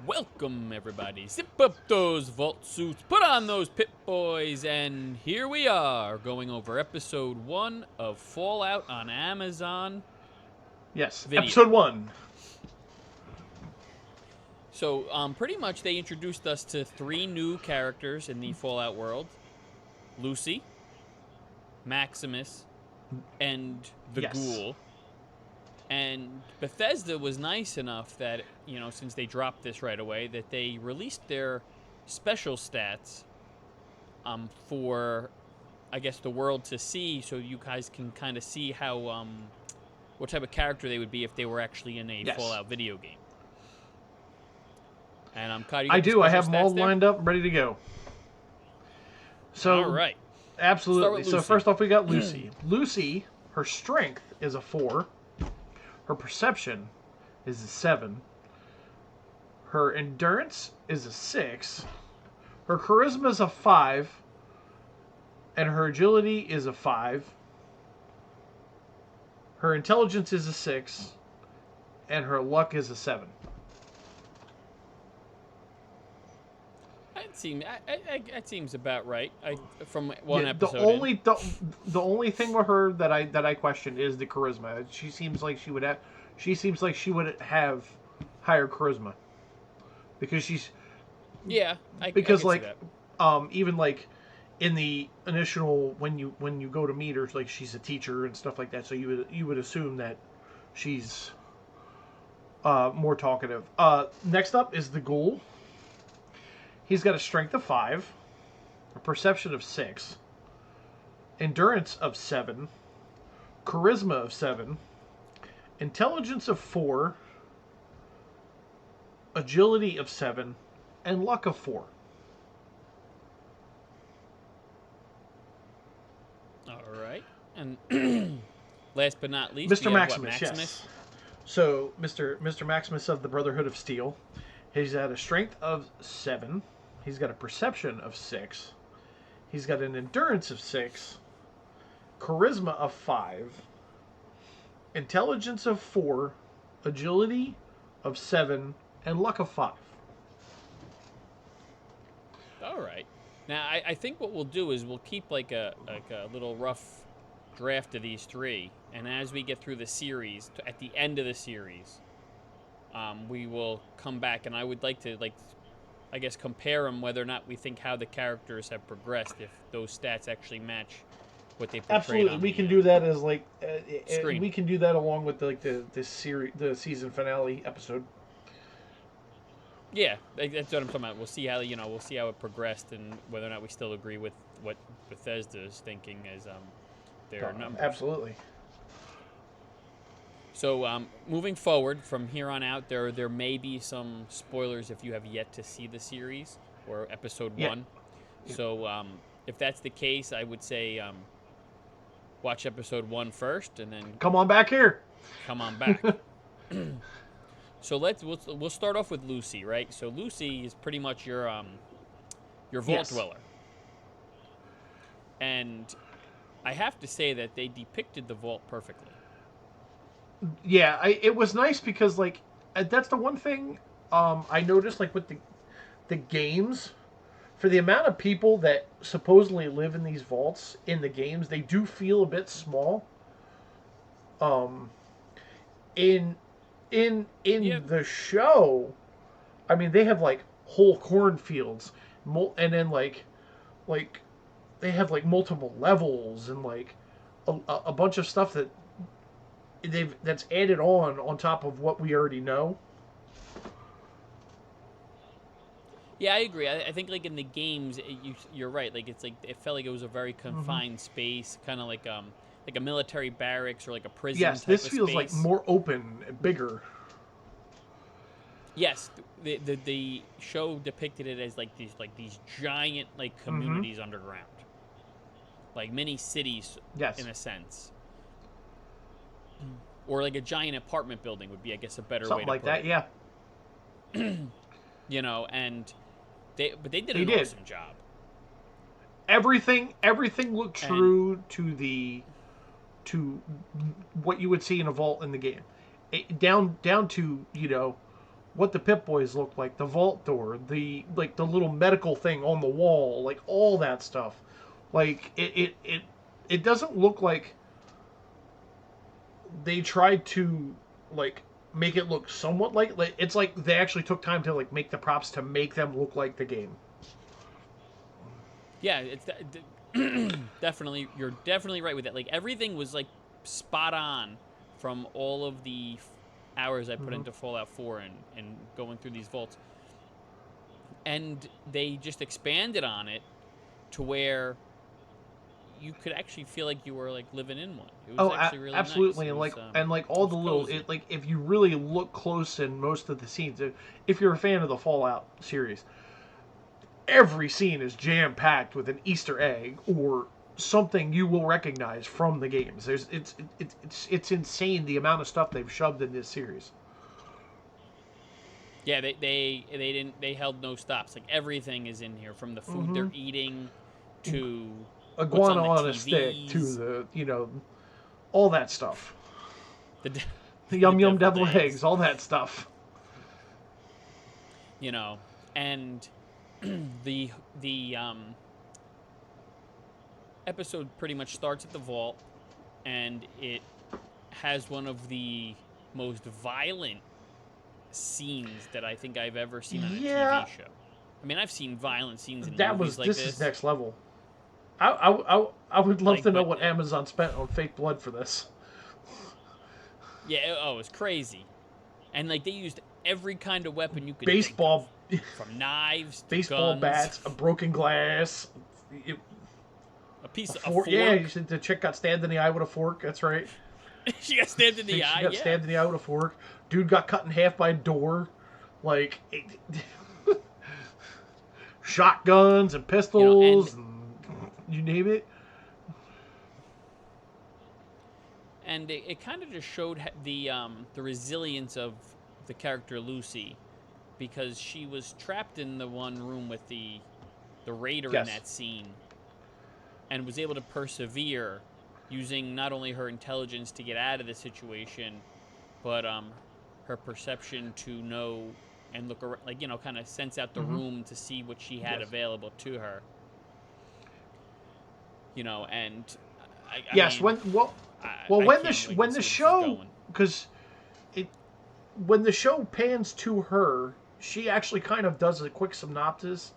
Welcome, everybody. Zip up those vault suits, put on those Pip Boys, and here we are going over episode 1 of Fallout on Amazon. Yes, Video. episode 1. So, pretty much they introduced us to 3 new characters in the Fallout world. Lucy, Maximus, and the Ghoul. And Bethesda was nice enough that, since they dropped this right away, that they released their special stats for, I guess, the world to see, so you guys can kind of see how, what type of character they would be if they were actually in a Fallout video game. And Kyle, I do. I have them all lined up, ready to go. So, all right. Absolutely. So first off, we got Lucy. Lucy, her strength is a 4. Her perception is a 7. Her endurance is a 6. Her charisma is a 5. And her agility is a 5. Her intelligence is a 6. And her luck is a 7. That seems about right. From one episode. The only thing with her that I question is the charisma. She seems like she would have higher charisma because she's I can see that. Even like in the initial when you go to meet her, like she's a teacher and stuff like that. So you would assume that she's more talkative. Next up is the Ghoul. He's got a strength of 5, a perception of 6, endurance of 7, charisma of 7, intelligence of 4, agility of 7, and luck of 4. All right. And last but not least, Mr. Maximus, yes. So, Mr. Maximus of the Brotherhood of Steel, he's got a strength of 7. He's got a perception of 6. He's got an endurance of 6. Charisma of 5. Intelligence of 4. Agility of 7. And luck of 5. All right. Now, I think what we'll do is we'll keep like a little rough draft of these 3. And as we get through the series, at the end of the series, we will come back. And I would like to, I guess, compare them, whether or not we think how the characters have progressed, if those stats actually match what they portrayed. Absolutely, we can do that as screen. We can do that along with the season finale episode. Yeah, that's what I'm talking about. We'll see how it progressed and whether or not we still agree with what Bethesda is thinking as their numbers. Absolutely. So, moving forward from here on out, there may be some spoilers if you have yet to see the series or episode 1. Yeah. So, if that's the case, I would say watch episode 1 first, and then come on back here. Come on back. So we'll start off with Lucy, right? So Lucy is pretty much your vault dweller, and I have to say that they depicted the vault perfectly. Yeah, it was nice because that's the one thing I noticed with the games, for the amount of people that supposedly live in these vaults in the games, they do feel a bit small. In the show, I mean, they have whole cornfields, and then they have multiple levels and a bunch of stuff that's added on top of what we already know. Yeah, I agree. I think in the games, you're right. It felt like it was a very confined space, kind of like a military barracks or a prison. Yes, this feels like more open, bigger. Yes, the show depicted it as these giant communities underground, like mini cities. Yes. In a sense. Or a giant apartment building would be, I guess, a better way to put it. Something like that, yeah. And they did an awesome job. Everything looked true to what you would see in a vault in the game. Down to what the Pip Boys look like, the vault door, the little medical thing on the wall, like all that stuff. Like it doesn't look like they tried to like make it look somewhat like it's like they actually took time to like make the props to make them look like the game. Yeah, it's definitely, you're definitely right with that. Like everything was like spot on from all of the hours I put Mm-hmm. into Fallout 4 and going through these vaults. And they just expanded on it to where you could actually feel like you were like living in one. It was Oh, actually really nice. absolutely, It and was like it all the was little cozy. it like if you really look close in most of the scenes, if you're a fan of the Fallout series, every scene is jam packed with an Easter egg or something you will recognize from the games. It's insane the amount of stuff they've shoved in this series. Yeah, they didn't they held no stops. Like everything is in here from the food Mm-hmm. they're eating to what's Iguana on the on a stick to TVs, the all that stuff. the The the yum yum deviled deviled eggs, eggs, all that stuff. you know, and the episode pretty much starts at the vault, and it has one of the most violent scenes that I think I've ever seen on a TV Yeah, show. I mean, I've seen violent scenes in that movies was like this is this, next level. I would love like, to know but what Amazon spent on fake blood for this. yeah, oh, it's crazy. And like they used every kind of weapon you could think of, Baseball, from knives to baseball guns, bats, a broken glass, a a fork. Yeah, you fork. said the chick got stabbed in the eye with a fork. That's right. She got stabbed in I the think she eye. got Yeah, stabbed in the eye with a fork. Dude got cut in half by a door. Like shotguns and and pistols and you name it. it kind of just showed the resilience of the character Lucy, because she was trapped in the one room with the raider in Yes. that scene, and was able to persevere using not only her intelligence to get out of the situation, but her perception to know and look around, like, kind of sense out the Mm-hmm. room to see what she had Yes. available to her. And I Yes. mean, Well, I can't wait to when the see where this is show going. because it when the show pans to her, she actually kind of does a quick synopsis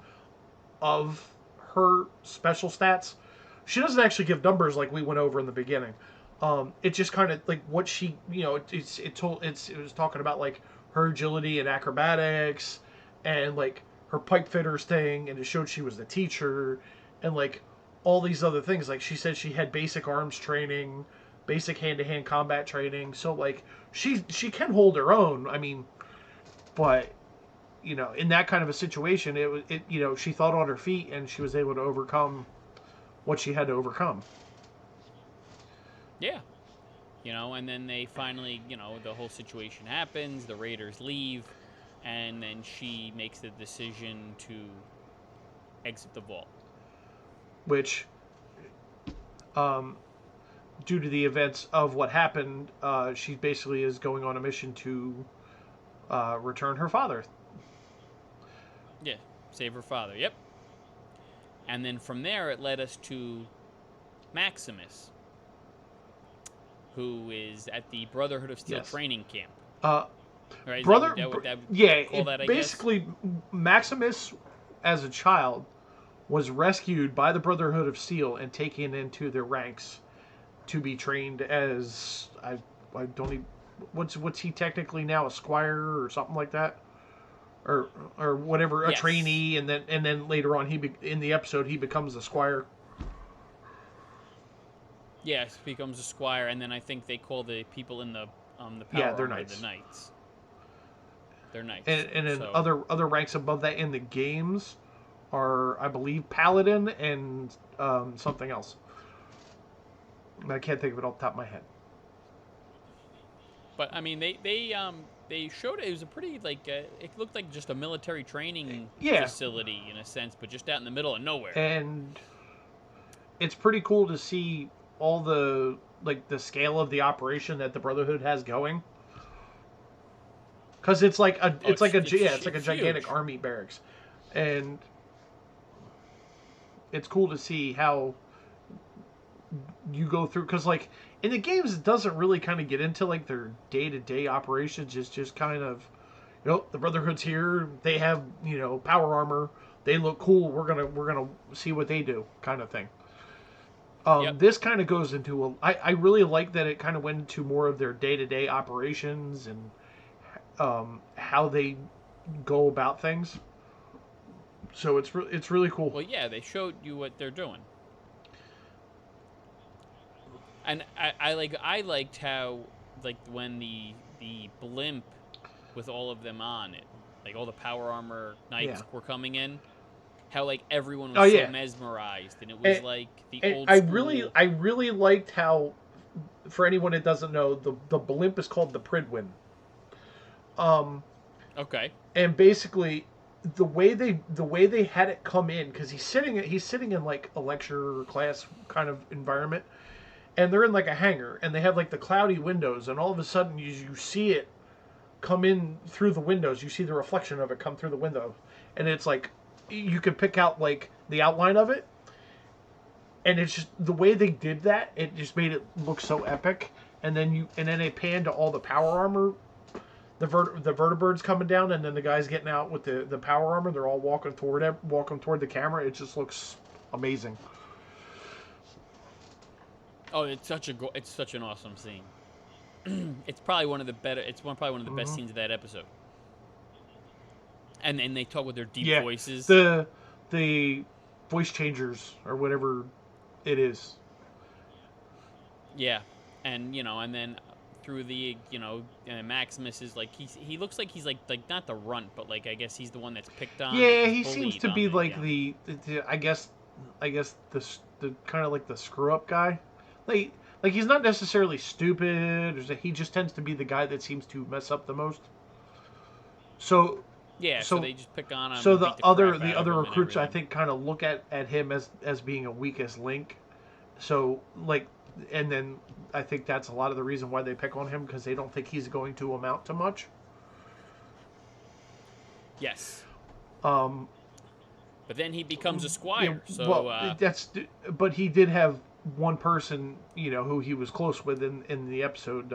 of her special stats. She doesn't actually give numbers like we went over in the beginning. It just kind of like what she, it was talking about like her agility and acrobatics, and like her pipe fitters thing, and it showed she was the teacher, and like all these other things. Like she said, she had basic arms training, basic hand to hand combat training. So like she can hold her own. I mean, but in that kind of a situation, she thought on her feet and she was able to overcome what she had to overcome. Yeah, and then they finally, the whole situation happens. The raiders leave, and then she makes the decision to exit the vault. Which, um, due to the events of what happened, she basically is going on a mission to return her father. Yeah, save her father. Yep. And then from there, it led us to Maximus, who is at the Brotherhood of Steel Yes. training camp. Uh, Right? Is that brother, what that yeah, call that? I guess. basically Maximus, as a child, was rescued by the Brotherhood of Steel and taken into their ranks to be trained as I don't even what's he technically now, a squire or something like that, or whatever, a Yes. trainee, and then later on in the episode he becomes a squire. Yes, becomes a squire, and then I think they call the people in the Yeah, power they're armor the knights, knights. They're knights. and then So other ranks above that in the games are, I believe, paladin and something else. I can't think of it off the top of my head. But I mean, they showed it was a pretty like it looked like just a military training Yeah, facility in a sense, but just out in the middle of nowhere. and it's pretty cool to see all the scale of the operation that the Brotherhood has going. because it's like a Oh, it's like a it's gigantic huge. army barracks, and it's cool to see how you go through because like in the games it doesn't really kind of get into like their day-to-day operations. It's just kind of, the Brotherhood's here, they have, power armor, they look cool, we're gonna see what they do, kind of thing. Yep. This kind of goes into I really like that it kind of went into more of their day-to-day operations and how they go about things. So it's really cool. Well, yeah, they showed you what they're doing. And I liked how, like, when the blimp with all of them on it, like all the power armor Yeah. knights were coming in, how like everyone Oh was so yeah. mesmerized, and it was And, like the and old school. I really liked how, for anyone that doesn't know, the blimp is called the Pridwin. Um, Okay. and basically the way they had it come in, because he's sitting in like a lecture class kind of environment, and they're in like a hangar, and they have like the cloudy windows, and all of a sudden you see it come in through the windows. You see the reflection of it come through the window, and it's like you could pick out like the outline of it, and it's just the way they did that. It just made it look so epic. And then they pan to all the power armor, the vertibirds coming down, and then the guys getting out with the power armor. They're all walking toward the camera. It just looks amazing. Oh, it's such an awesome scene. It's probably one of the better. Probably one of the best Hmm. scenes of that episode. And they talk with their deep Yeah, voices. the voice changers or whatever it is. Yeah, and and then through the Maximus is like he looks like he's like not the runt, but like I guess he's the one that's picked on, like Yeah, he's he seems bullied to on be the like the I guess the kind of like the screw up guy. Like he's not necessarily stupid. He just tends to be the guy that seems to mess up the most. So yeah. So so they just pick on him and beat the crap the out of other him and recruits I everything. think kind of look at him as being a weakest link. So like, and then I think that's a lot of the reason why they pick on him, because they don't think he's going to amount to much. Yes, Um, but then he becomes a yeah, squire. So well, but he did have one person, who he was close with in the episode.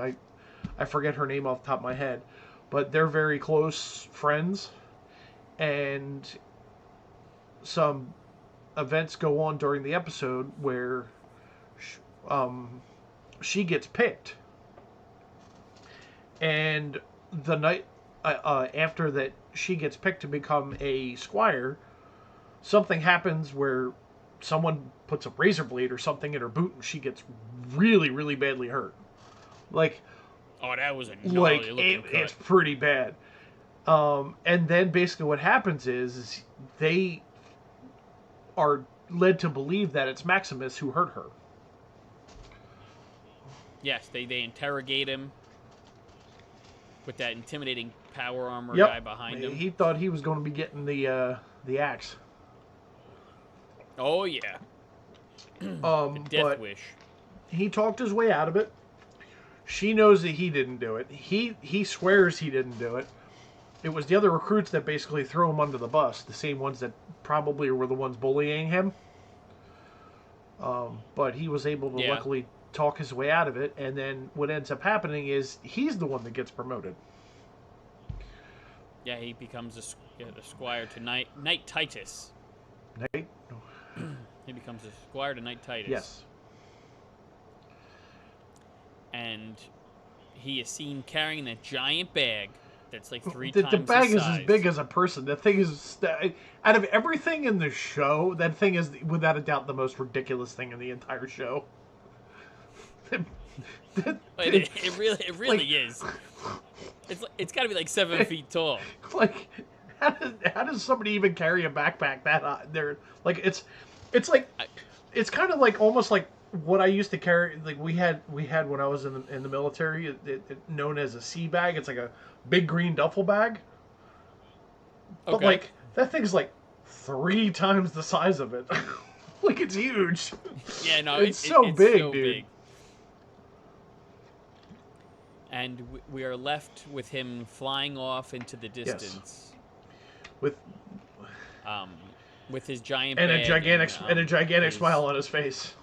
I forget her name off the top of my head, but they're very close friends, and some events go on during the episode where um, she gets picked, and the night after that she gets picked to become a squire, something happens where someone puts a razor blade or something in her boot, and she gets really really badly hurt. Like oh, that was a gnarly looking it's cut. pretty bad. And then basically what happens is they are led to believe that it's Maximus who hurt her. Yes, they interrogate him with that intimidating power armor Yep, guy behind him. he thought he was going to be getting the axe. Oh yeah, the death But wish. he talked his way out of it. She knows that he didn't do it. He swears he didn't do it. It was the other recruits that basically threw him under the bus, the same ones that probably were the ones bullying him. But he was able to Yeah, luckily talk his way out of it, and then what ends up happening is he's the one that gets promoted. yeah, he becomes the squire to Knight Titus. Right? He becomes a squire to Knight Titus. Yes. And he is seen carrying that giant bag that's like three The times bag his is size. as big as a person. The thing is, out of everything in the show, that thing is without a doubt the most ridiculous thing in the entire show. It really like, is. It's got to be like 7 feet tall. like how does somebody even carry a backpack that high? They're like it's like I, it's kind of like almost like what I used to carry. Like we had when I was in the military, known as a sea bag. It's like a big green duffel bag, but okay. like that thing's like 3 times the size of it. Like it's huge. Yeah, no, It's so it's big, so dude. big. and we are left with him flying off into the Yes. distance, With um, with his giant and a bag gigantic and a gigantic smile his. on his face.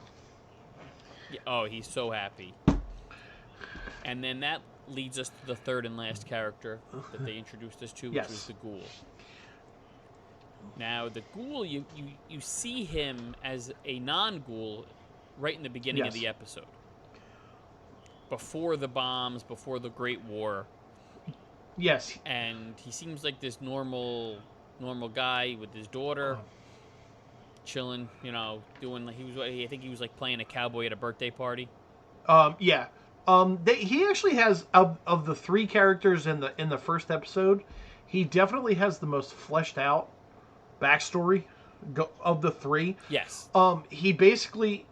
Oh, he's so happy. And then that leads us to the third and last character that they introduced us to, which was Yes. the Ghoul. Now, the Ghoul, you see him as a non-Ghoul right in the beginning of Yes. the episode. Before the bombs, before the Great War. Yes. And he seems like this normal guy with his daughter, chilling, doing like I think he was like playing a cowboy at a birthday party. Yeah. He actually has of the three characters in the first episode, he definitely has the most fleshed out backstory of the three. Yes. He basically,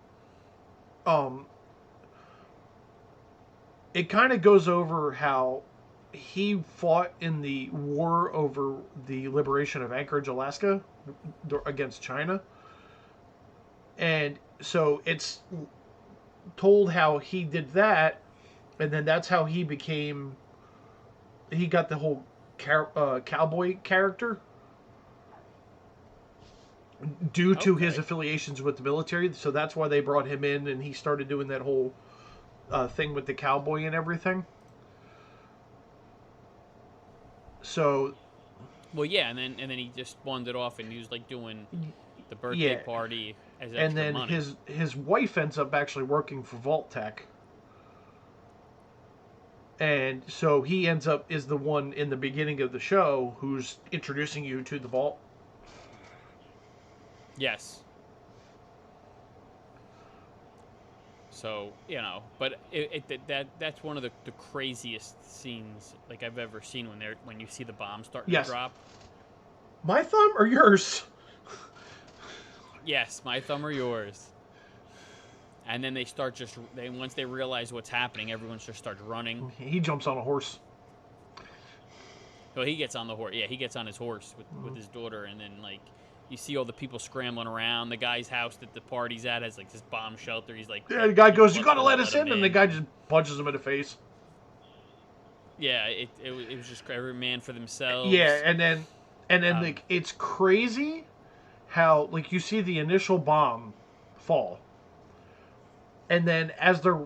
um, it kind of goes over how he fought in the war over the liberation of Anchorage, Alaska, against China, and so it's told how he did that, and then that's how he became. He got the whole cowboy character due to his Okay. affiliations with the military. So that's why they brought him in, and he started doing that whole thing with the cowboy and everything. So, Well, yeah, and then he just wandered off, and he was like doing the birthday yeah, party as and extra then money. his wife ends up actually working for Vault Tech, and so he ends up is the one in the beginning of the show who's introducing you to the Vault. Yes. So but that's one of the craziest scenes like I've ever seen when you see the bomb starting to Yes, drop. my thumb or yours? Yes, my thumb or yours. And then they start once they realize what's happening, everyone just starts running. He jumps on a horse. Well, he gets on the horse. Yeah, he gets on his horse with his daughter, and then like you see all the people scrambling around. The guy's house that the party's at has like this bomb shelter. He's like, Yeah, the guy goes, "You gotta won't let us in," and the guy just punches him in the face. Yeah, it was just every man for themselves. Yeah, and then like it's crazy how like you see the initial bomb fall, and then as they're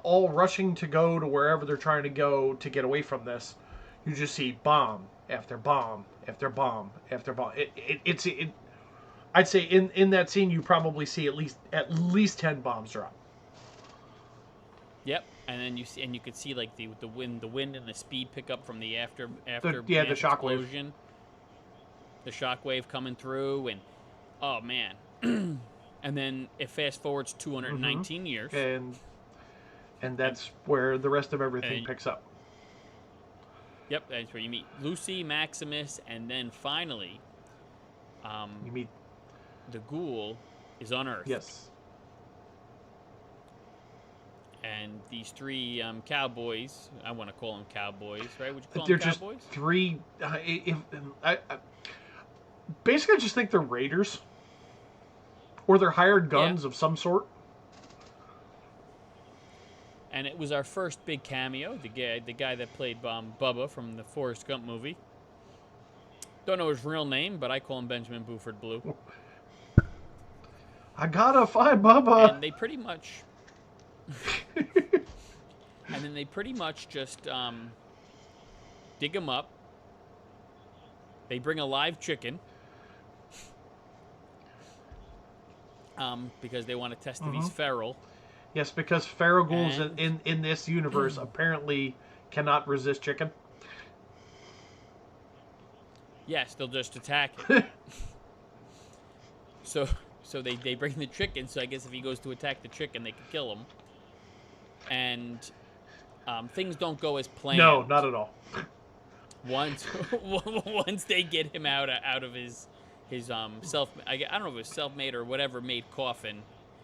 all rushing to go to wherever they're trying to go to get away from this, you just see bomb after bomb after bomb after bomb. I'd say in that scene you probably see at least 10 bombs drop. Yep, and then you could see like the wind and the speed pick up from the The aftermath shockwave. explosion, the shockwave coming through, and oh man, and then it fast forwards 219 years, and that's where the rest of everything and picks up. yep, that's where you meet Lucy, Maximus, and then finally, You meet the Ghoul is unearthed. yes. And these three cowboys, I want to call them cowboys, right? Would you call They're them just cowboys? three. Basically, I just think they're raiders, or they're hired guns Yeah. of some sort. And it was our first big cameo. The guy that played Bubba from the Forrest Gump movie. Don't know his real name, but I call him Benjamin Buford Blue. I gotta find Bubba. And they pretty much, and then they pretty much just dig him up. They bring a live chicken. Because they want to test if he's feral. Yes, because feral ghouls And- in this universe apparently cannot resist chicken. Yes, they'll just attack it. So they bring the chicken. So I guess if he goes to attack the chicken, they can kill him. And things don't go as planned. No, not at all. Once they get him out of his I don't know if it was self-made or whatever made coffin.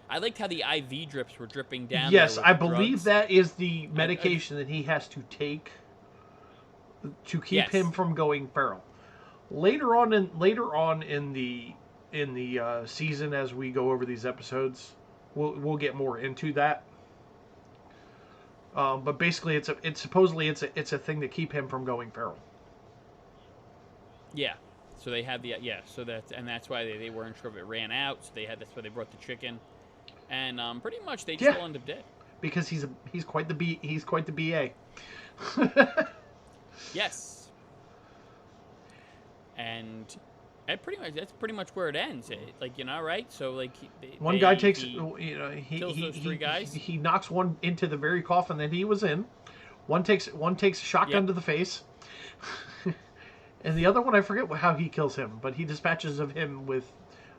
I liked how the IV drips were dripping down. Yes, there I with believe drugs. that is the medication that he has to take to keep Yes. him from going feral. Later on in the season, as we go over these episodes, we'll get more into that. But basically, it's supposedly it's a thing to keep him from going feral. Yeah. So they had So that's why they weren't sure if it ran out. So that's why they brought the chicken, and pretty much they just Yeah, all end up dead. because he's quite the BA. Yes. And that's pretty much where it ends. Like right? So like One guy takes he he kills those three guys. he knocks one into the very coffin that he was in. One takes a shotgun Yep. to the face. And the other one, I forget how he kills him, but he dispatches of him with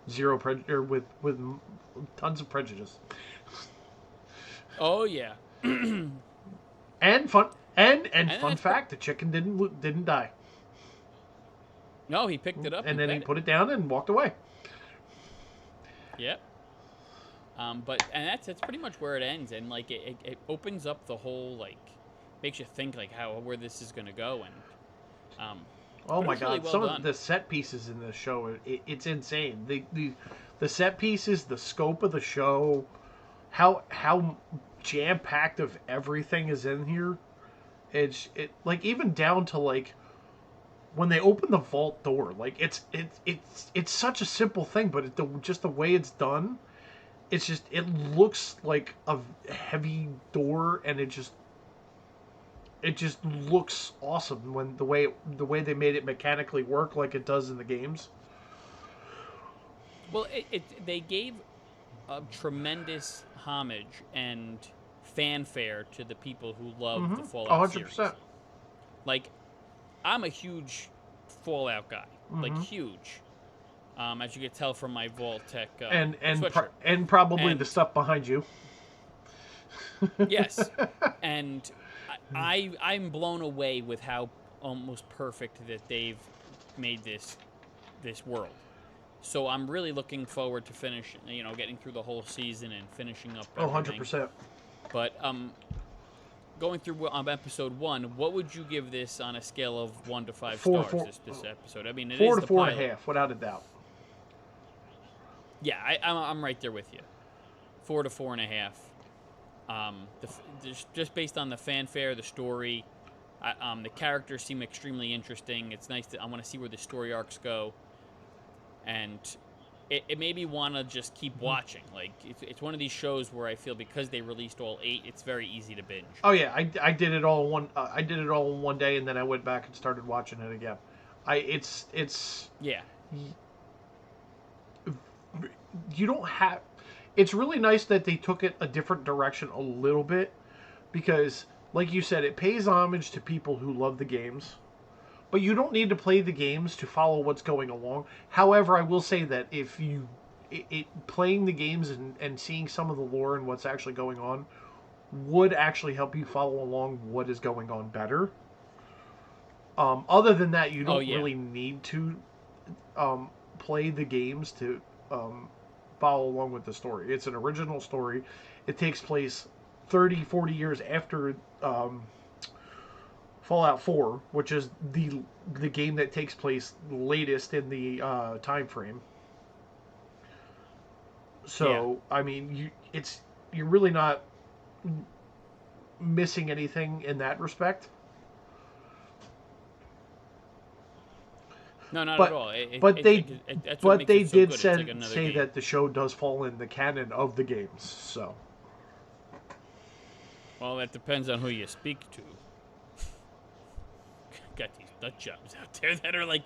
with tons of prejudice. Oh yeah. And fun that's fact, the chicken didn't die. No, he picked it up And then he fed put it down and walked away. Yep. That's pretty much where it ends, and like it opens up the whole like makes you think like where this is gonna go, and Oh my it's really god! well Some done. of the set pieces in this show, it's insane. The set pieces, the scope of the show, how jam packed of everything is in here. It like even down to like when they open the vault door. Like it's such a simple thing, but just the way it's done, it looks like a heavy door, and it just looks awesome when the way they made it mechanically work like it does in the games. Well, they gave a tremendous homage and fanfare to the people who love the Fallout series. 100%. Like, I'm a huge Fallout guy, like Mm-hmm. huge. As you can tell from my Vault-Tec And sweatshirt. probably the And stuff behind you. yes, and I'm blown away with how almost perfect that they've made this world. So I'm really looking forward to getting through the whole season and finishing up Oh, everything. 100%. But going through episode 1, what would you give this on a scale of 1 to 5 Four, stars? This episode. I mean, it 4 is to the 4.5, pilot. without a doubt. Yeah, I'm right there with you. 4 to 4.5. Just based on the fanfare, the story, the characters seem extremely interesting. It's nice I want to see where the story arcs go, and it made me want to just keep watching. Like it's one of these shows where I feel because they released all 8, it's very easy to binge. Oh yeah, I did it all in one. I did it all in one day, and then I went back and started watching it again. It's Yeah. You don't have. It's really nice that they took it a different direction a little bit, because, like you said, it pays homage to people who love the games. But you don't need to play the games to follow what's going along. However, I will say that if you playing the games and seeing some of the lore and what's actually going on would actually help you follow along what is going on better. Other than that, you don't really need to play the games to follow along with the story. It's an original story. It takes place 30, 40 years after Fallout 4, which is the game that takes place latest in the time frame. So I mean, you're really not missing anything in that respect. No, not But at all. That's what but makes they it so did good. say It's like another game. that the show does fall in the canon of the games. So Well, that depends on who you speak to. Got these nut jobs out there that are like,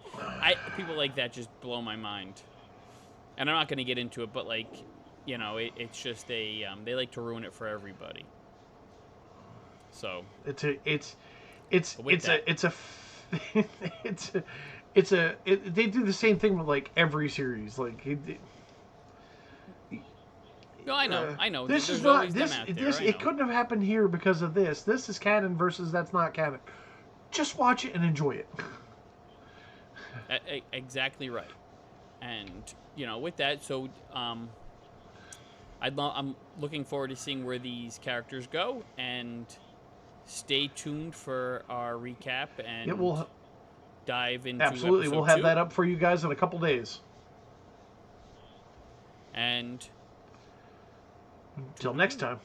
people like that just blow my mind. And I'm not going to get into it, but like, it's just they like to ruin it for everybody. So they do the same thing with like every series. Like no, I know. This There's is not always them out there, it couldn't have happened here because of this. This is canon versus that's not canon. Just watch it and enjoy it. Exactly right. And with that, so I'm looking forward to seeing where these characters go, and stay tuned for our recap and dive into absolutely. We'll have that up for you guys in a couple days. And until next time.